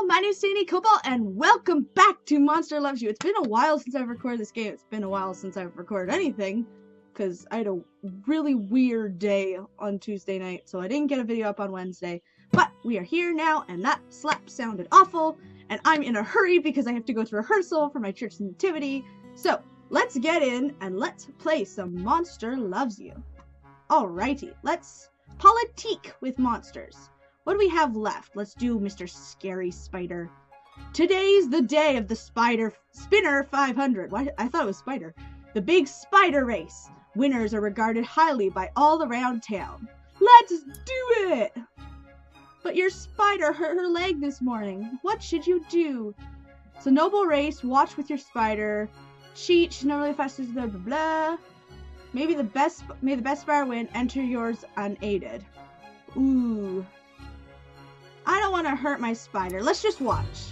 my name is Sandy Cobalt, and welcome back to Monster Loves You. It's been a while since I've recorded this game. It's been a while since I've recorded anything, because I had a really weird day on Tuesday night, so I didn't get a video up on Wednesday. But we are here now, and that slap sounded awful, and I'm in a hurry because I have to go to rehearsal for my church nativity. So, let's get in, and let's play some Monster Loves You. Alrighty, let's politique with monsters. What do we have left? Let's do Mr. Scary Spider. Today's the day of the Spinner 500. Why? I thought it was Spider. The big spider race. Winners are regarded highly by all around town. Let's do it! But your spider hurt her leg this morning. What should you do? It's a noble race. Watch with your spider. Cheat. She's normally fastest. Blah blah blah. May the best spider win. Enter yours unaided. Ooh. I don't want to hurt my spider. Let's just watch.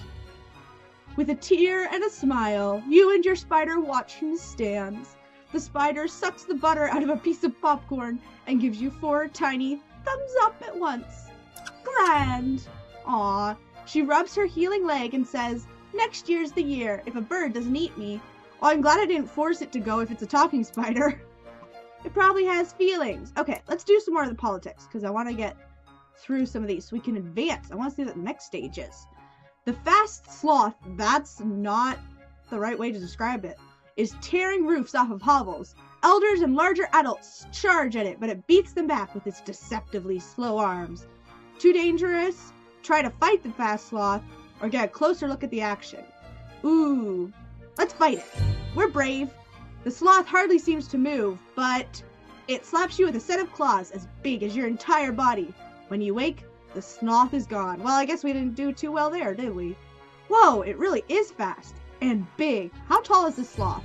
With a tear and a smile, you and your spider watch from the stands. The spider sucks the butter out of a piece of popcorn and gives you 4 tiny thumbs up at once. Grand! Aw. She rubs her healing leg and says, next year's the year if a bird doesn't eat me. Oh, I'm glad I didn't force it to go if it's a talking spider. It probably has feelings. Okay, let's do some more of the politics, because I want to get through some of these so we can advance. I want to see what the next stage is. The fast sloth, that's not the right way to describe it, is tearing roofs off of hovels. Elders and larger adults charge at it, but it beats them back with its deceptively slow arms. Too dangerous? Try to fight the fast sloth, or get a closer look at the action. Ooh, let's fight it. We're brave. The sloth hardly seems to move, but it slaps you with a set of claws as big as your entire body. When you wake, the sloth is gone. Well, I guess we didn't do too well there, did we? Whoa, it really is fast and big. How tall is this sloth?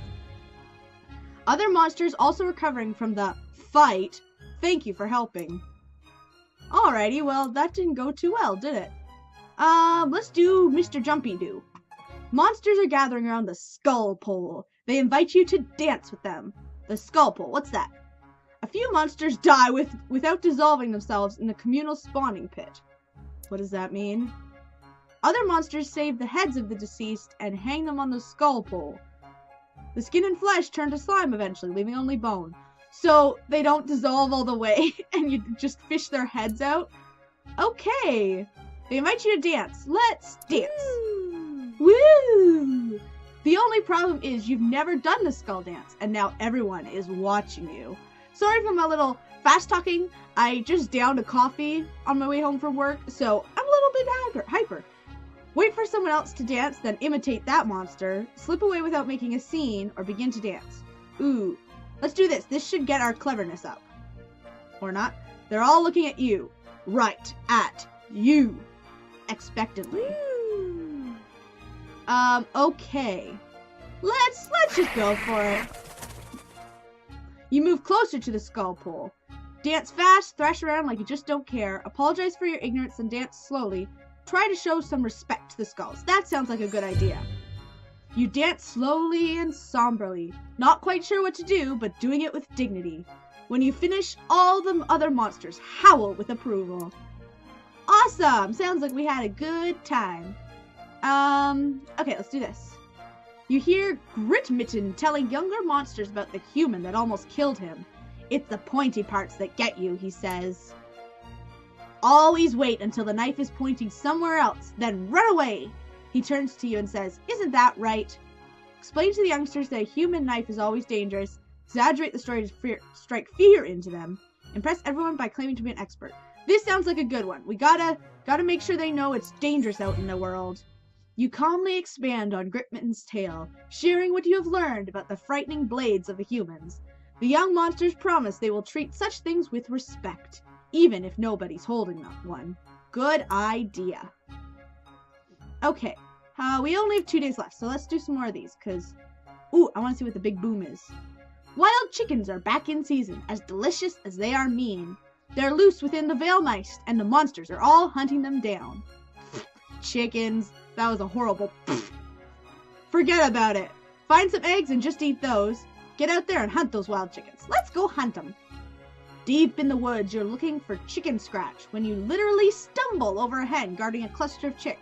Other monsters also recovering from the fight. Thank you for helping. Alrighty, well, that didn't go too well, did it? Let's do Mr. Jumpy Doo. Monsters are gathering around the skull pole. They invite you to dance with them. The skull pole, what's that? A few monsters die without dissolving themselves in the communal spawning pit. What does that mean? Other monsters save the heads of the deceased and hang them on the skull pole. The skin and flesh turn to slime eventually, leaving only bone. So they don't dissolve all the way and you just fish their heads out? Okay. They invite you to dance. Let's dance. Woo! The only problem is you've never done the skull dance and now everyone is watching you. Sorry for my little fast talking. I just downed a coffee on my way home from work, so I'm a little bit hyper. Wait for someone else to dance, then imitate that monster. Slip away without making a scene, or begin to dance. Ooh, let's do this. This should get our cleverness up. Or not. They're all looking at you. Right at you. Expectantly. Okay. Let's just go for it. You move closer to the skull pole. Dance fast, thrash around like you just don't care, apologize for your ignorance and dance slowly. Try to show some respect to the skulls. That sounds like a good idea. You dance slowly and somberly, not quite sure what to do, but doing it with dignity. When you finish, all the other monsters howl with approval. Awesome! Sounds like we had a good time. Okay, let's do this. You hear Gritmitten telling younger monsters about the human that almost killed him. It's the pointy parts that get you, he says. Always wait until the knife is pointing somewhere else, then run away. He turns to you and says, isn't that right? Explain to the youngsters that a human knife is always dangerous. Exaggerate the story to strike fear into them. Impress everyone by claiming to be an expert. This sounds like a good one. We gotta make sure they know it's dangerous out in the world. You calmly expand on Gritmitten's tale, sharing what you have learned about the frightening blades of the humans. The young monsters promise they will treat such things with respect, even if nobody's holding one. Good idea. Okay, we only have 2 days left, so let's do some more of these, because, ooh, I want to see what the big boom is. Wild chickens are back in season, as delicious as they are mean. They're loose within the Veil Nest, and the monsters are all hunting them down. Chickens. That was a horrible Forget about it. Find some eggs and just eat those. Get out there and hunt those wild chickens. Let's go hunt them. Deep in the woods, you're looking for chicken scratch when you literally stumble over a hen guarding a cluster of chick.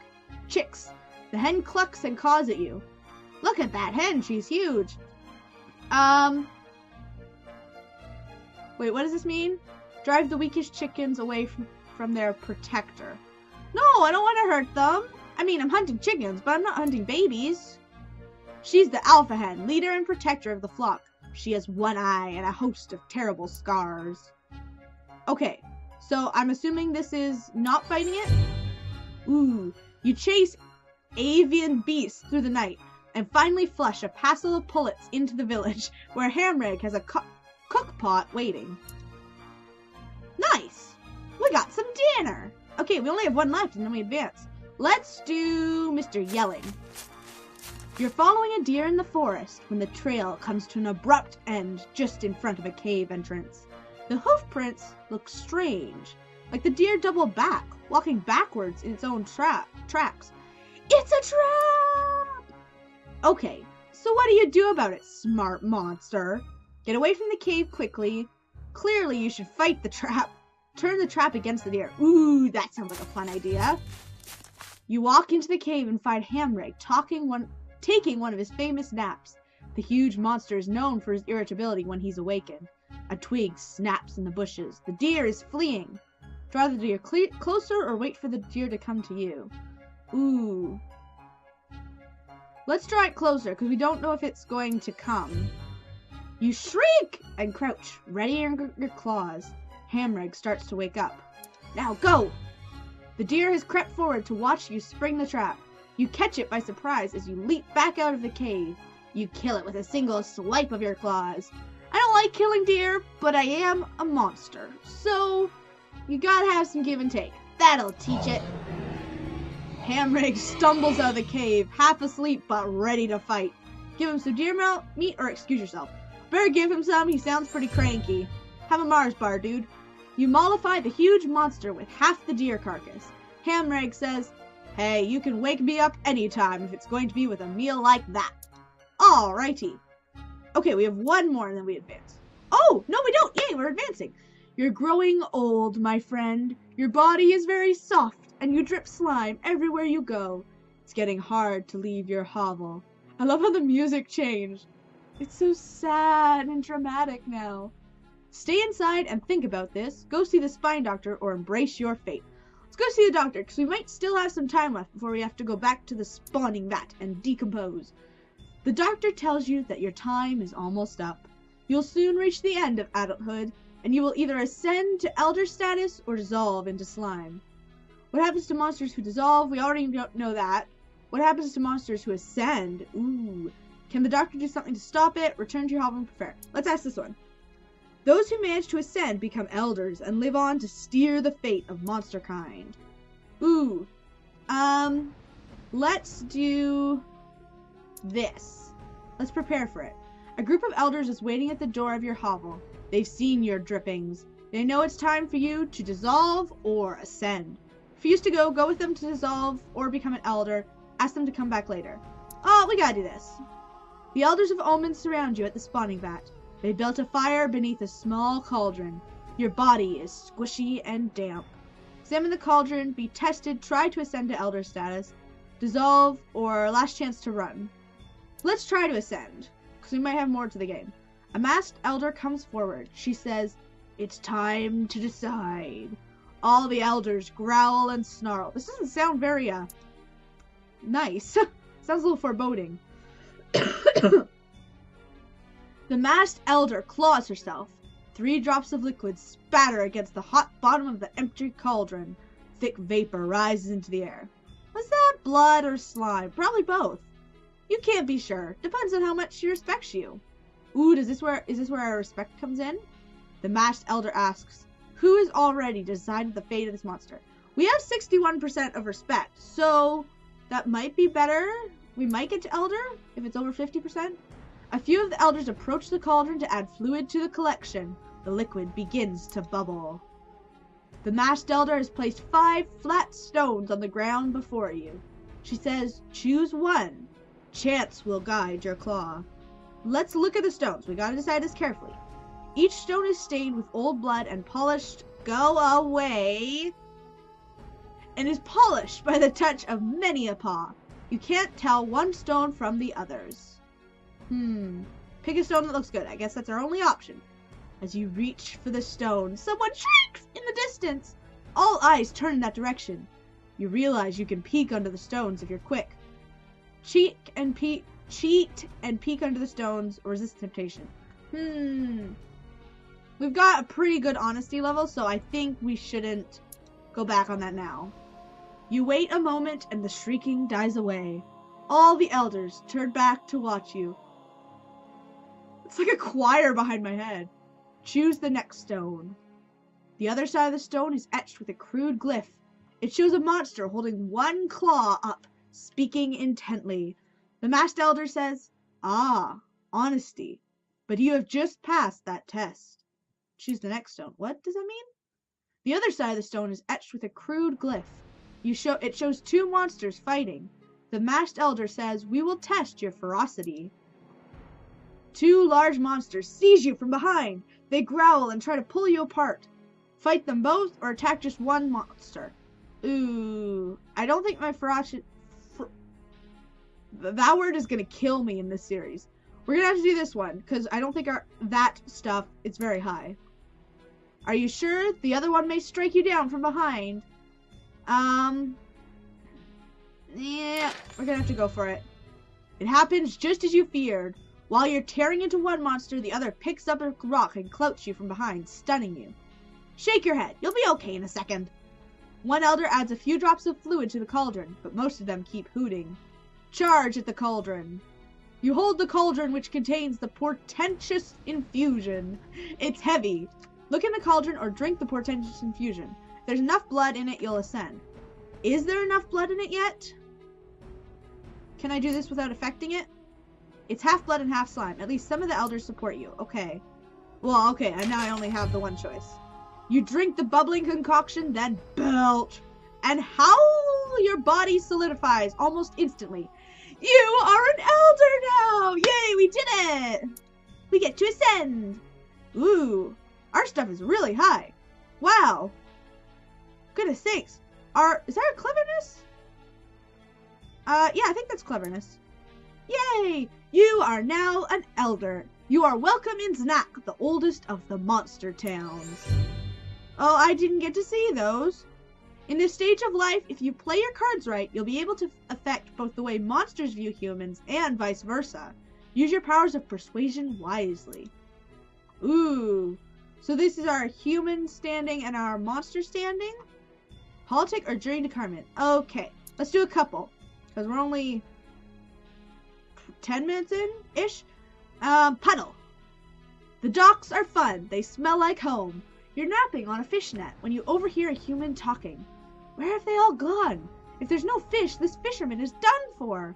chicks. The hen clucks and caws at you. Look at that hen, she's huge. Wait, what does this mean? Drive the weakest chickens away from their protector. No, I don't want to hurt them. I mean, I'm hunting chickens, but I'm not hunting babies. She's the alpha hen, leader and protector of the flock. She has one eye and a host of terrible scars. Okay, so I'm assuming this is not fighting it? Ooh, you chase avian beasts through the night and finally flush a passel of pullets into the village where Hamreg has a cook pot waiting. Nice! We got some dinner! Okay, we only have one left and then we advance. Let's do Mr. Yelling. You're following a deer in the forest when the trail comes to an abrupt end just in front of a cave entrance. The hoof prints look strange, like the deer doubled back, walking backwards in its own tracks. It's a trap! Okay, so what do you do about it, smart monster? Get away from the cave quickly. Clearly you should fight the trap. Turn the trap against the deer. Ooh, that sounds like a fun idea. You walk into the cave and find Hamreg taking one of his famous naps. The huge monster is known for his irritability when he's awakened. A twig snaps in the bushes. The deer is fleeing. Draw the deer closer or wait for the deer to come to you. Ooh. Let's draw it closer because we don't know if it's going to come. You shriek and crouch, ready your claws. Hamreg starts to wake up. Now go! The deer has crept forward to watch you spring the trap. You catch it by surprise as you leap back out of the cave. You kill it with a single swipe of your claws. I don't like killing deer, but I am a monster, so you gotta have some give and take. That'll teach it. Hamreg stumbles out of the cave, half asleep but ready to fight. Give him some deer meat or excuse yourself. Better give him some, he sounds pretty cranky. Have a Mars bar, dude. You mollify the huge monster with half the deer carcass. Hamreg says, hey, you can wake me up anytime if it's going to be with a meal like that. Alrighty. Okay, we have one more and then we advance. Oh, no we don't! Yay, we're advancing! You're growing old, my friend. Your body is very soft and you drip slime everywhere you go. It's getting hard to leave your hovel. I love how the music changed. It's so sad and dramatic now. Stay inside and think about this. Go see the spine doctor or embrace your fate. Let's go see the doctor because we might still have some time left before we have to go back to the spawning vat and decompose. The doctor tells you that your time is almost up. You'll soon reach the end of adulthood and you will either ascend to elder status or dissolve into slime. What happens to monsters who dissolve? We already don't know that. What happens to monsters who ascend? Ooh. Can the doctor do something to stop it? Return to your hovel and prepare. Let's ask this one. Those who manage to ascend become elders and live on to steer the fate of monster kind. Ooh. Let's do this. Let's prepare for it. A group of elders is waiting at the door of your hovel. They've seen your drippings. They know it's time for you to dissolve or ascend. If you used to go with them to dissolve or become an elder. Ask them to come back later. Oh, we gotta do this. The elders of Omen surround you at the spawning vat. They built a fire beneath a small cauldron. Your body is squishy and damp. Examine the cauldron, be tested, try to ascend to elder status, dissolve, or last chance to run. Let's try to ascend, because we might have more to the game. A masked elder comes forward. She says, it's time to decide. All the elders growl and snarl. This doesn't sound very, nice. Sounds a little foreboding. The masked elder claws herself. 3 drops of liquid spatter against the hot bottom of the empty cauldron. Thick vapor rises into the air. Was that blood or slime? Probably both. You can't be sure. Depends on how much she respects you. Ooh, is this where our respect comes in? The masked elder asks, who has already decided the fate of this monster? We have 61% of respect, so that might be better. We might get to elder if it's over 50%. A few of the elders approach the cauldron to add fluid to the collection. The liquid begins to bubble. The masked elder has placed 5 flat stones on the ground before you. She says, choose one. Chance will guide your claw. Let's look at the stones. We gotta decide this carefully. Each stone is stained with old blood and polished. Go away. and is polished by the touch of many a paw. You can't tell one stone from the others. Pick a stone that looks good. I guess that's our only option. As you reach for the stone, someone shrieks in the distance. All eyes turn in that direction. You realize you can peek under the stones if you're quick. Cheat and peek under the stones, or resist temptation. We've got a pretty good honesty level, so I think we shouldn't go back on that now. You wait a moment and the shrieking dies away. All the elders turn back to watch you. It's like a choir behind my head. Choose the next stone. The other side of the stone is etched with a crude glyph. It shows a monster holding one claw up, speaking intently. The masked elder says, "Ah, honesty. But you have just passed that test. Choose the next stone." What does that mean? The other side of the stone is etched with a crude glyph. It shows two monsters fighting. The masked elder says, "We will test your ferocity." Two large monsters seize you from behind. They growl and try to pull you apart. Fight them both or attack just one monster. Ooh, I don't think my ferocity... that word is going to kill me in this series. We're going to have to do this one, because I don't think that stuff is very high. Are you sure? The other one may strike you down from behind. Yeah, we're going to have to go for it. It happens just as you feared. While you're tearing into one monster, the other picks up a rock and clouts you from behind, stunning you. Shake your head. You'll be okay in a second. One elder adds a few drops of fluid to the cauldron, but most of them keep hooting. Charge at the cauldron. You hold the cauldron, which contains the portentous infusion. It's heavy. Look in the cauldron or drink the portentous infusion. If there's enough blood in it, you'll ascend. Is there enough blood in it yet? Can I do this without affecting it? It's half blood and half slime. At least some of the elders support you. Okay. Well, okay, and now I only have the one choice. You drink the bubbling concoction, then belch. And howl, your body solidifies almost instantly. You are an elder now! Yay, we did it! We get to ascend. Ooh, our stuff is really high. Wow. Goodness sakes. Is that a cleverness? Yeah, I think that's cleverness. Yay! You are now an elder. You are welcome in Znak, the oldest of the monster towns. Oh, I didn't get to see those. In this stage of life, if you play your cards right, you'll be able to affect both the way monsters view humans and vice versa. Use your powers of persuasion wisely. Ooh. So this is our human standing and our monster standing? Politic or jury decarment? Okay, let's do a couple. Because we're only 10 minutes in-ish. Puddle. The docks are fun. They smell like home. You're napping on a fish net when you overhear a human talking. Where have they all gone? If there's no fish, this fisherman is done for.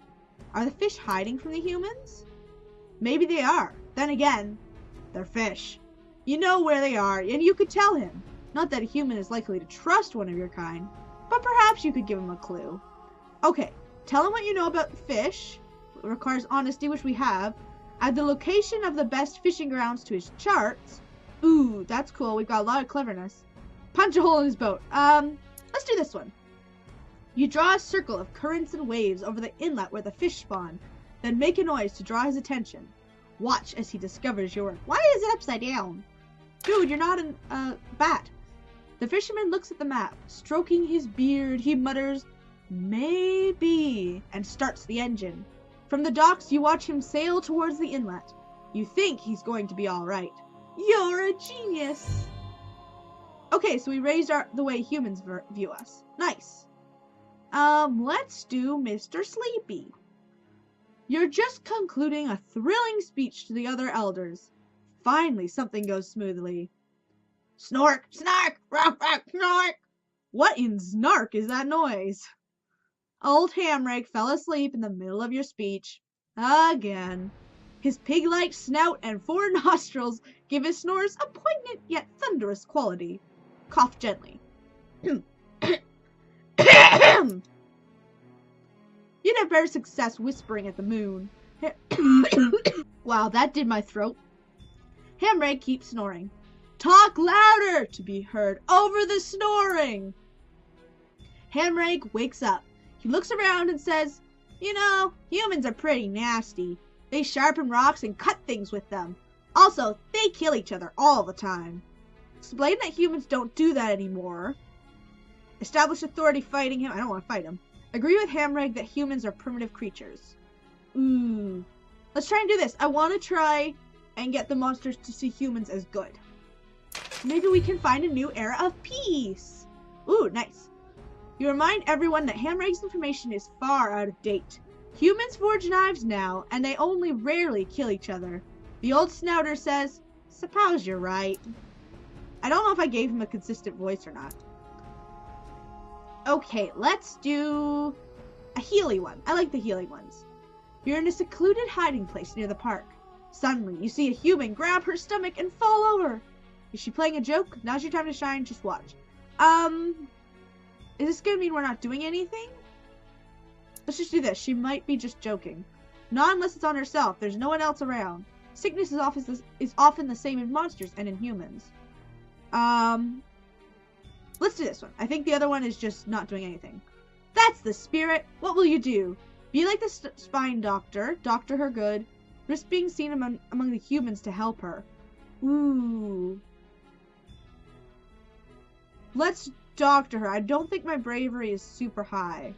Are the fish hiding from the humans? Maybe they are. Then again, they're fish. You know where they are, and you could tell him. Not that a human is likely to trust one of your kind, but perhaps you could give him a clue. Okay, tell him what you know about fish. It requires honesty, which we have. Add the location of the best fishing grounds to his charts. Ooh, that's cool. We've got a lot of cleverness. Punch a hole in his boat. Let's do this one. You draw a circle of currents and waves over the inlet where the fish spawn, then make a noise to draw his attention. Watch as he discovers your work. Why is it upside down? Dude, you're not a bat. The fisherman looks at the map. Stroking his beard, he mutters, "Maybe," and starts the engine. From the docks, you watch him sail towards the inlet. You think he's going to be all right. You're a genius. Okay, so we raised the way humans view us. Nice. Let's do Mr. Sleepy. You're just concluding a thrilling speech to the other elders. Finally, something goes smoothly. Snork, snark, rock, rock, snork. What in snark is that noise? Old Hamrake fell asleep in the middle of your speech. Again. His pig-like snout and 4 nostrils give his snores a poignant yet thunderous quality. Cough gently. You'd have better success whispering at the moon. Wow, that did my throat. Hamrake keeps snoring. Talk louder to be heard over the snoring. Hamrake wakes up. He looks around and says, "You know, humans are pretty nasty. They sharpen rocks and cut things with them. Also, they kill each other all the time. Explain that humans don't do that anymore. Establish authority fighting him." I don't want to fight him. Agree with Hamrake that humans are primitive creatures. Ooh. Let's try and do this. I want to try and get the monsters to see humans as good. Maybe we can find a new era of peace. Ooh, nice. You remind everyone that Hamrake's information is far out of date. Humans forge knives now, and they only rarely kill each other. The old snouter says, "Suppose you're right." I don't know if I gave him a consistent voice or not. Okay, let's do a Heely one. I like the Heely ones. You're in a secluded hiding place near the park. Suddenly, you see a human grab her stomach and fall over. Is she playing a joke? Now's your time to shine, just watch. Is this gonna mean we're not doing anything? Let's just do this. She might be just joking. Not unless it's on herself. There's no one else around. Sickness is often the same in monsters and in humans. Let's do this one. I think the other one is just not doing anything. That's the spirit. What will you do? Be like the spine doctor. Doctor her good. Risk being seen among the humans to help her. Ooh. Let's doctor her. I don't think my bravery is super high.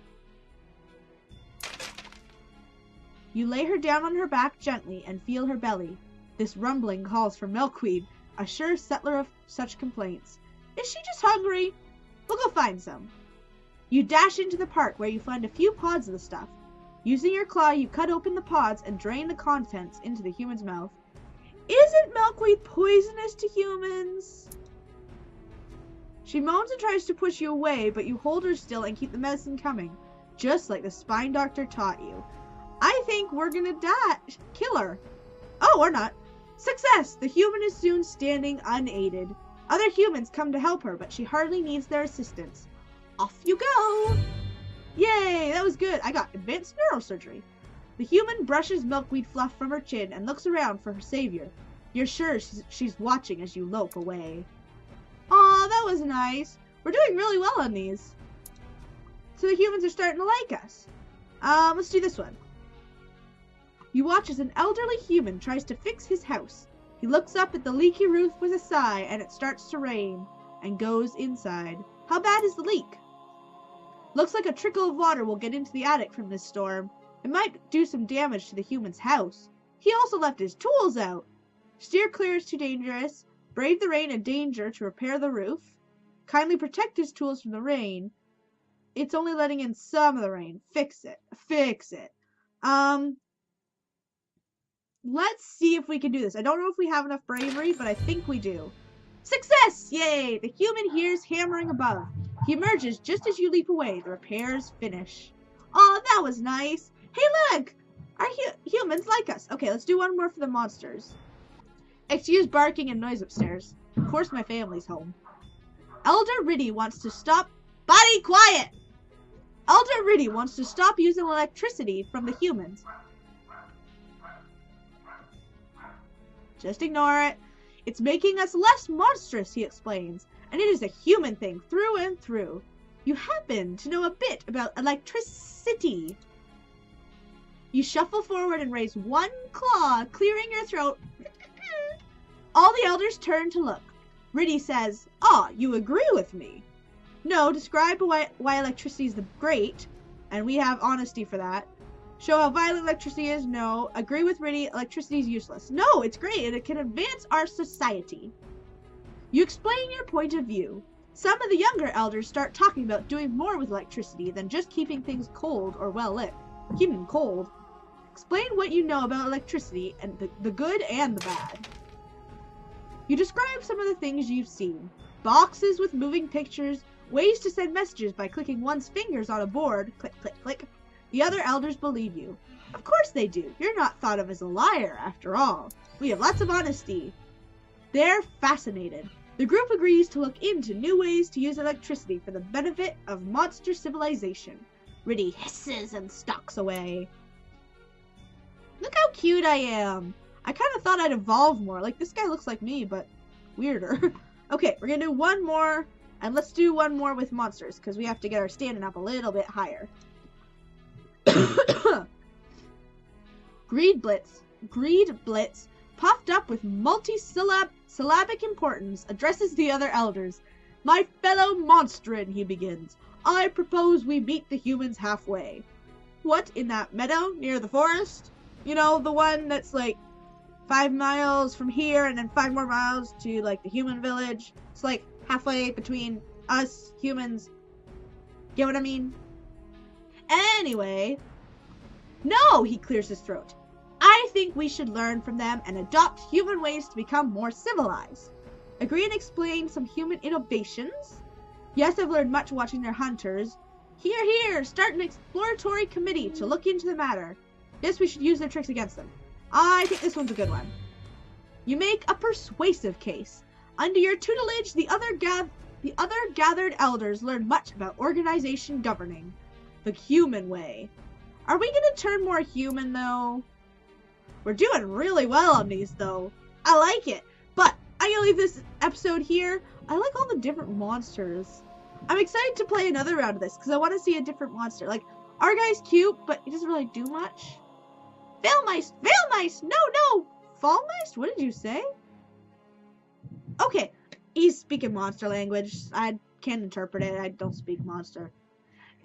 You lay her down on her back gently and feel her belly. This rumbling calls for milkweed, a sure settler of such complaints. Is she just hungry? We'll go find some. You dash into the park where you find a few pods of the stuff. Using your claw, you cut open the pods and drain the contents into the human's mouth. Isn't milkweed poisonous to humans? She moans and tries to push you away, but you hold her still and keep the medicine coming, just like the spine doctor taught you. I think we're gonna kill her. Oh, or not. Success! The human is soon standing unaided. Other humans come to help her, but she hardly needs their assistance. Off you go! Yay, that was good. I got advanced neurosurgery. The human brushes milkweed fluff from her chin and looks around for her savior. You're sure she's watching as you lope away. Aw, that was nice. We're doing really well on these. So the humans are starting to like us. Let's do this one. You watch as an elderly human tries to fix his house. He looks up at the leaky roof with a sigh, and it starts to rain, and goes inside. How bad is the leak? Looks like a trickle of water will get into the attic from this storm. It might do some damage to the human's house. He also left his tools out. Steer clear is too dangerous. Brave the rain and danger to repair the roof. Kindly protect his tools from the rain. It's only letting in some of the rain. Fix it. Fix it. Let's see if we can do this. I don't know if we have enough bravery, but I think we do. Success! Yay! The human hears hammering above. He emerges just as you leap away. The repairs finish. Oh, that was nice. Hey, look! Our humans like us. Okay, let's do one more for the monsters. Excuse barking and noise upstairs. Of course my family's home. Elder Riddy wants to stop... Body quiet! Elder Riddy wants to stop using electricity from the humans. Just ignore it. It's making us less monstrous, he explains, and it is a human thing through and through. You happen to know a bit about electricity. You shuffle forward and raise one claw, clearing your throat. All the elders turn to look. Riddy says, "Ah, you agree with me." No, describe why electricity is the great, and we have honesty for that. Show how violent electricity is. No. Agree with Riddy. Electricity is useless. No, it's great and it can advance our society. You explain your point of view. Some of the younger elders start talking about doing more with electricity than just keeping things cold or well lit. Keeping them cold. Explain what you know about electricity and the good and the bad. You describe some of the things you've seen. Boxes with moving pictures, ways to send messages by clicking one's fingers on a board. Click, click, click. The other elders believe you. Of course they do. You're not thought of as a liar, after all. We have lots of honesty. They're fascinated. The group agrees to look into new ways to use electricity for the benefit of monster civilization. Riddy hisses and stalks away. Look how cute I am. I kind of thought I'd evolve more. Like, this guy looks like me, but weirder. Okay, we're gonna do one more And let's do one more with monsters, because we have to get our standing up a little bit higher. Greed Blitz, puffed up with multi-syllabic importance, addresses the other elders. My fellow monstrin, he begins. I propose we meet the humans halfway. What, in that meadow near the forest? You know, the one that's like 5 miles from here and then 5 more miles to like the human village. It's like halfway between us humans. Get what I mean? Anyway, no, he clears his throat. I think we should learn from them and adopt human ways to become more civilized. Agree and explain some human innovations? Yes, I've learned much watching their hunters. Here, start an exploratory committee to look into the matter. Yes, we should use their tricks against them. I think this one's a good one. You make a persuasive case. Under your tutelage, the other gathered elders learned much about organization governing. The human way. Are we gonna turn more human, though? We're doing really well on these, though. I like it. But I'm gonna leave this episode here. I like all the different monsters. I'm excited to play another round of this, because I want to see a different monster. Like, our guy's cute, but he doesn't really do much. Veilmeist! No! Fallmeist? What did you say? Okay, he's speaking monster language. I can't interpret it. I don't speak monster.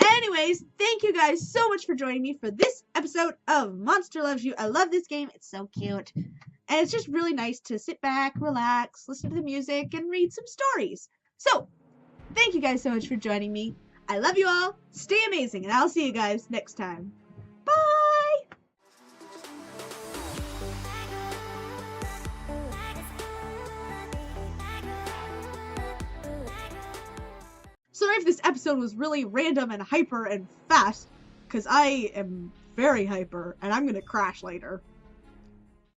Anyways, thank you guys so much for joining me for this episode of Monster Loves You. I love this game. It's so cute. And it's just really nice to sit back, relax, listen to the music, and read some stories. So, thank you guys so much for joining me. I love you all. Stay amazing, and I'll see you guys next time. Bye! Sorry if this episode was really random and hyper and fast, because I am very hyper, and I'm gonna crash later.